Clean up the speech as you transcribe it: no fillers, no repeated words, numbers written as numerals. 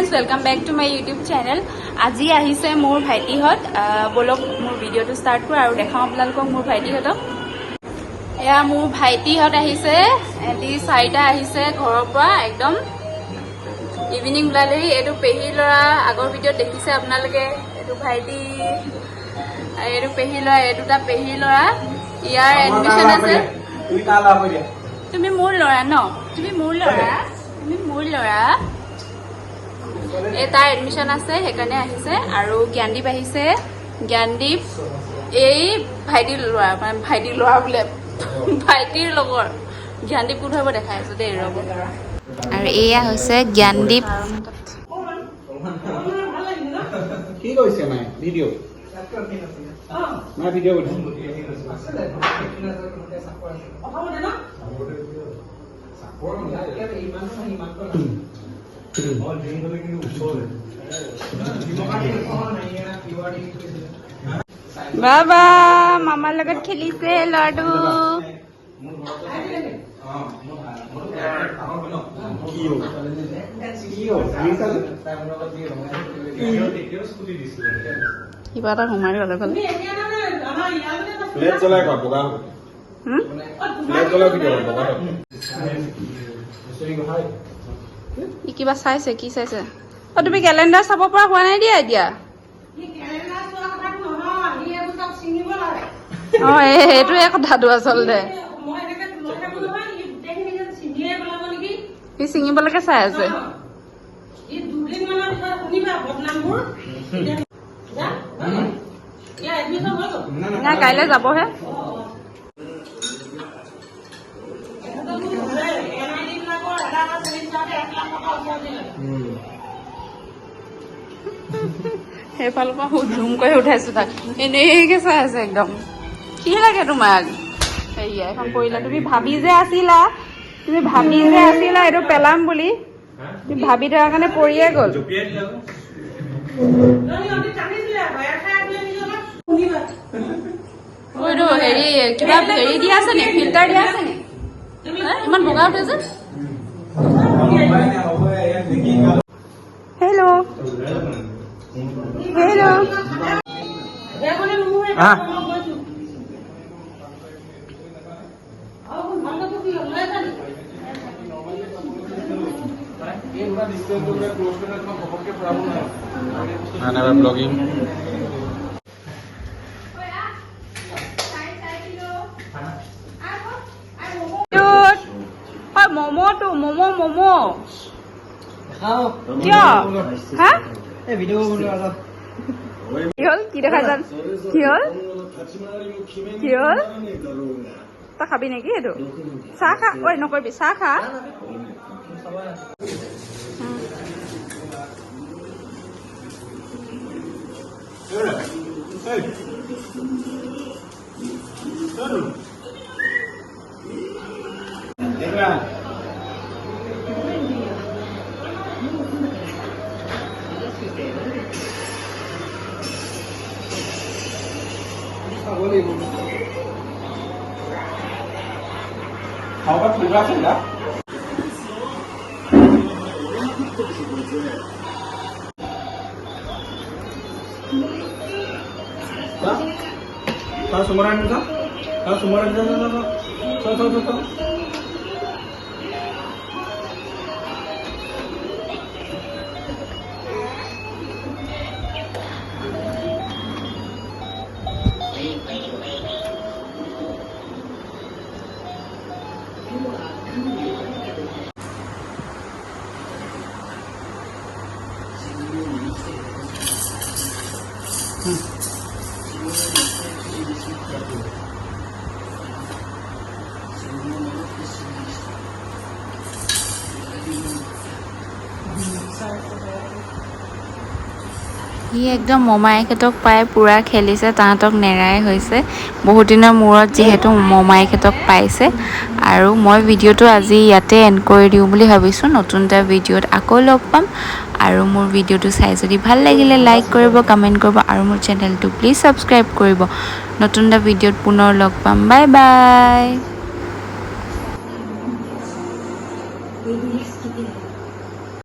Friends welcome back to my YouTube channel. आज मोर भाईटीहत बोलक मोर भिडिओ स्टार्ट कर और देखाओ आपलोक मोर भाईटीहतक। या मोर भाईटीहत एटी 4टा घर पर एकदम इवनिंग ओलालेही। एटु पेही लरा आगर भिडिओ देखिसे आपनालोके। एटु भाईटी एटु पेही लरा एटुटा पेही लरा। यार एडमिशन आछे। तुमी मोर लरा न तुमी मोर लरा तुमी मोर लरा तार एडमिशन আছে সেইকাৰণে আহিছে। আৰু জ্ঞানদীপ আহিছে। জ্ঞানদীপ এই ভাইটিৰ ল'ৰা বোলে ভাইটিৰ লগৰ জ্ঞানদীপ কোন হ'ব দেখাই আছো দেই ৰব। আৰু এয়া হৈছে জ্ঞানদীপ। কি কৈছে নাই ভিডিও নাই ভিডিও বাবা মামাৰ লগত খেলিছে লডু। কিবা এটা সোমাই গলে গলে কিবা চাইছে কি চাইছে? অ তুমি কেলেণ্ডাৰ চাব পৰা হোৱা নাই দিয়া এতিয়া। অ এইটোৱে কথাটো আচলতে সি ছিঙিবলৈকে চাই আছে। না কাইলৈ যাবহে। সেইফালৰ পৰা ঝুম কৰি উঠাইছো তাক। এনেকে চাই আছে একদম। কি লাগে তোমাক? সেয়া এখন পৰিলা। তুমি ভাবি যে আছিলা এইটো পেলাম বুলি। তুমি ভাবি থকাৰ কাৰণে পৰিয়ে গ'ল। এইটো হেৰি কিবা হেৰি দিয়া আছে নে? ফিল্টাৰ দিয়া আছে নে? ইমান বগা উঠে যে। হেল্ল' হেল্ল' ব্লগিং মমোটো মমো কিয় হা কি হ'ল? কি দেখা যান কি হ'ল তই খাবি নেকি? এইটো চাহ খা। ঐ নকৰিবি চাহ খা। খাওয়া ঠিক আছে না? Kalau sumuran itu, so. সি একদম মমায়েকহঁতক পাই পুৰা খেলিছে। তাহাঁতক নেৰাই হৈছে বহুত দিনৰ মূৰত যিহেতু মমায়েকহঁতক পাইছে। আৰু মই ভিডিঅ'টো আজি ইয়াতে এণ্ড কৰি দিওঁ বুলি ভাবিছোঁ। নতুন এটা ভিডিঅ'ত আকৌ লগ পাম। আৰু মোৰ ভিডিঅ'টো চাই যদি ভাল লাগিলে লাইক কৰিব, কমেণ্ট কৰিব আৰু মোৰ চেনেলটো প্লিজ ছাবস্ক্ৰাইব কৰিব। নতুন এটা ভিডিঅ'ত পুনৰ লগ পাম। Bye bye.